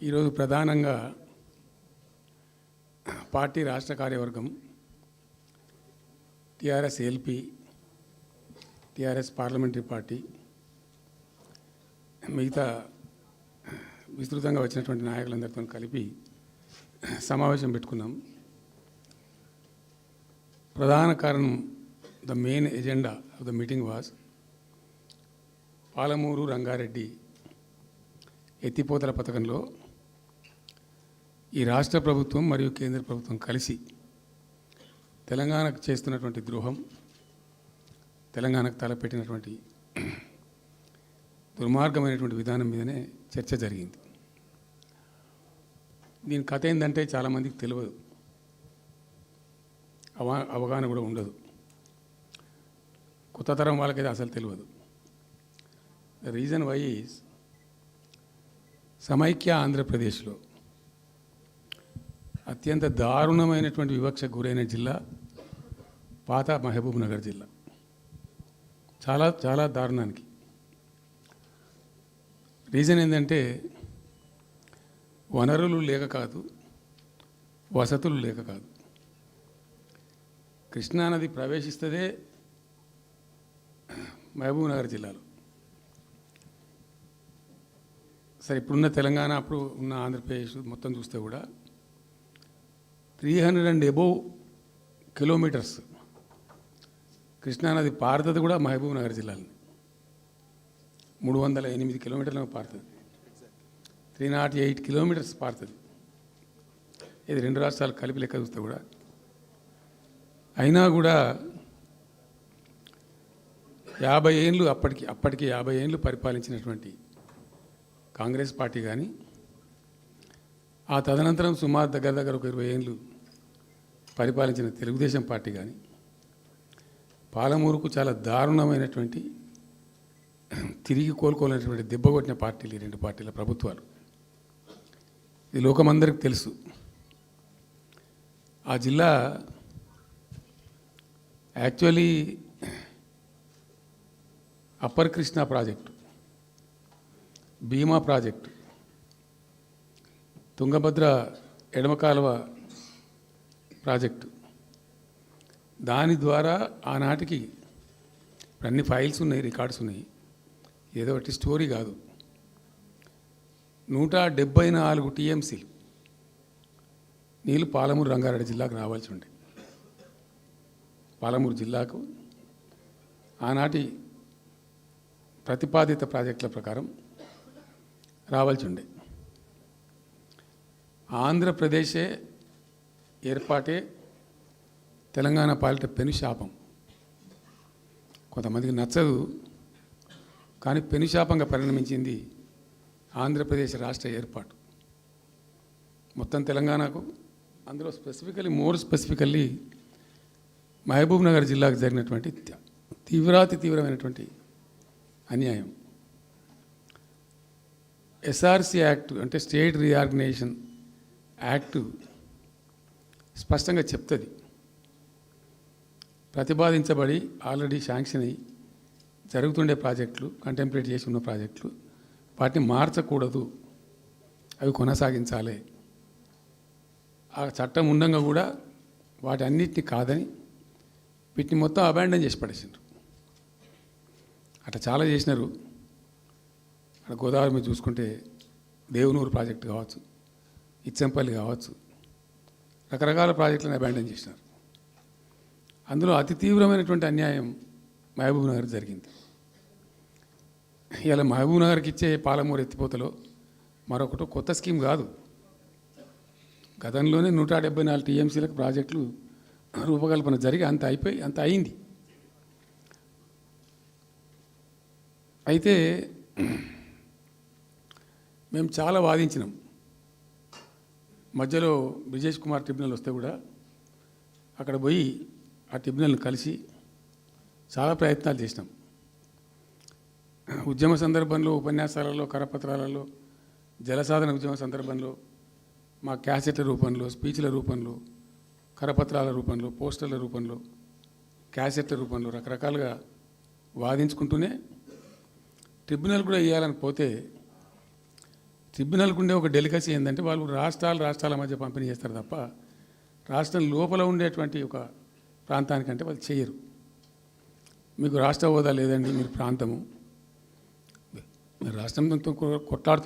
ఈరోజు ప్రధానంగా పార్టీ రాష్ట్ర కార్యవర్గం TRS LP, TRS parliamentary party, మిగతా విస్తృతంగా వచ్చినటువంటి నాయకులందరితో కలిపి సమావేశం పెట్టుకున్నాం. ప్రధాన కారణం, the main agenda of the meeting was Palamuru Rangareddy ఎత్తిపోతల పథకంలో ఈ రాష్ట్ర ప్రభుత్వం మరియు కేంద్ర ప్రభుత్వం కలిసి తెలంగాణకు చేస్తున్నటువంటి ద్రోహం, తెలంగాణకు తలపెట్టినటువంటి దుర్మార్గమైనటువంటి విధానం మీదనే చర్చ జరిగింది. దీని కథ ఏంటంటే చాలామందికి తెలియదు, అవగాహన కూడా ఉండదు. కొత్త తరం వాళ్ళకైతే అసలు తెలియదు. ద రీజన్ వై ఈజ్ సమైక్య ఆంధ్రప్రదేశ్లో అత్యంత దారుణమైనటువంటి వివక్షకు గురైన జిల్లా పాత మహబూబ్ నగర్ జిల్లా. చాలా చాలా దారుణానికి. రీజన్ ఏంటంటే వనరులు లేక కాదు, వసతులు లేక కాదు. కృష్ణానది ప్రవేశిస్తదే మహబూబ్ నగర్ జిల్లాలో. సరే, ఇప్పుడున్న తెలంగాణ, అప్పుడు ఉన్న ఆంధ్రప్రదేశ్ మొత్తం చూస్తే కూడా 300 and above కిలోమీటర్స్ కృష్ణానది పారుతుంది కూడా మహబూబ్ నగర్ జిల్లాలో. 308 కిలోమీటర్లకు పారుతుంది. 308 కిలోమీటర్స్ పారుతుంది. ఇది రెండు రాష్ట్రాలు కలిపి లెక్క చూస్తే కూడా. అయినా కూడా 50 ఏళ్ళు అప్పటికి 50 ఏళ్ళు పరిపాలించినటువంటి కాంగ్రెస్ పార్టీ కానీ, ఆ తదనంతరం సుమారు దగ్గర ఒక 20 ఏళ్ళు పరిపాలించిన తెలుగుదేశం పార్టీ కానీ, పాలమూరుకు చాలా దారుణమైనటువంటి తిరిగి కోలుకోలేనటువంటి దెబ్బ కొట్టిన పార్టీలు ఈ రెండు పార్టీల ప్రభుత్వాలు. ఇది లోకమందరికి తెలుసు. ఆ జిల్లా యాక్చువల్లీ అప్పర్ కృష్ణా ప్రాజెక్టు, భీమా ప్రాజెక్టు, తుంగభద్ర ఎడమ కాలువ ప్రాజెక్టు, దాని ద్వారా ఆనాటికి అన్ని ఫైల్స్ ఉన్నాయి, రికార్డ్స్ ఉన్నాయి. ఏదో ఒకటి స్టోరీ కాదు. 174 టీఎంసీలు నీళ్ళు పాలమూరు రంగారెడ్డి జిల్లాకు రావాల్సి ఉండే. పాలమూరు జిల్లాకు ఆనాటి ప్రతిపాదిత ప్రాజెక్టుల ప్రకారం రావాల్సి ఉండే. ఆంధ్రప్రదేశే ఏర్పాటే తెలంగాణ పాలిట పెనుశాపం. కొంతమందికి నచ్చదు, కానీ పెనుశాపంగా పరిణమించింది ఆంధ్రప్రదేశ్ రాష్ట్ర ఏర్పాటు. మొత్తం తెలంగాణకు, అందులో మోర్ స్పెసిఫికల్లీ మహబూబ్ నగర్ జిల్లాకు జరిగినటువంటి తీవ్రమైనటువంటి అన్యాయం. ఎస్ఆర్సి యాక్ట్ అంటే స్టేట్ రీఆర్గనైజేషన్ యాక్టు స్పష్టంగా చెప్తుంది, ప్రతిపాదించబడి ఆల్రెడీ శాంక్షన్ అయ్యి జరుగుతుండే ప్రాజెక్టులు, కంటెంప్లేట్ చేసి ఉన్న ప్రాజెక్టులు, వాటిని మార్చకూడదు, అవి కొనసాగించాలి. ఆ చట్టం ఉండగా కూడా వాటి అన్నిటిని కాదని వీటిని మొత్తం అబాండన్ చేసి పడేసిండ్రు. అట్లా చాలా చేసినారు. అక్కడ గోదావరి మీద చూసుకుంటే దేవునూరు ప్రాజెక్టు కావచ్చు, ఇచ్చంపల్లి కావచ్చు, రకరకాల ప్రాజెక్టులను అబాండన్ చేసినారు. అందులో అతి తీవ్రమైనటువంటి అన్యాయం మహబూబ్ నగర్ జరిగింది. ఇలా మహబూబ్ నగర్కి ఇచ్చే పాలమూరు ఎత్తిపోతలో మరొకటి కొత్త స్కీమ్ కాదు. గతంలోనే 174 టీఎంసీలకు ప్రాజెక్టులు రూపకల్పన జరిగి అంత అయింది. అయితే మేము చాలా వాదించినాం. మధ్యలో బ్రిజేష్ కుమార్ ట్రిబ్యునల్ వస్తే కూడా అక్కడ పోయి ఆ ట్రిబ్యునల్ని కలిసి చాలా ప్రయత్నాలు చేసినాం. ఉద్యమ సందర్భంలో, ఉపన్యాసాలలో, కరపత్రాలలో, జలసాధన ఉద్యమ సందర్భంలో, మా క్యాసెట్ల రూపంలో, స్పీచ్ల రూపంలో, కరపత్రాల రూపంలో, పోస్టర్ల రూపంలో, క్యాసెట్ల రూపంలో రకరకాలుగా వాదించుకుంటూనే ట్రిబ్యునల్ కూడా వేయాలని పోతే ట్రిబ్యునల్కు ఉండే ఒక డెలికసీ ఏంటంటే వాళ్ళు రాష్ట్రాల మధ్య పంపిణీ చేస్తారు తప్ప రాష్ట్రం లోపల ఉండేటువంటి ఒక ప్రాంతానికంటే వాళ్ళు చేయరు. మీకు రాష్ట్ర హోదా లేదండి, మీరు ప్రాంతము, మీరు రాష్ట్రంతో కొట్లాడుతున్న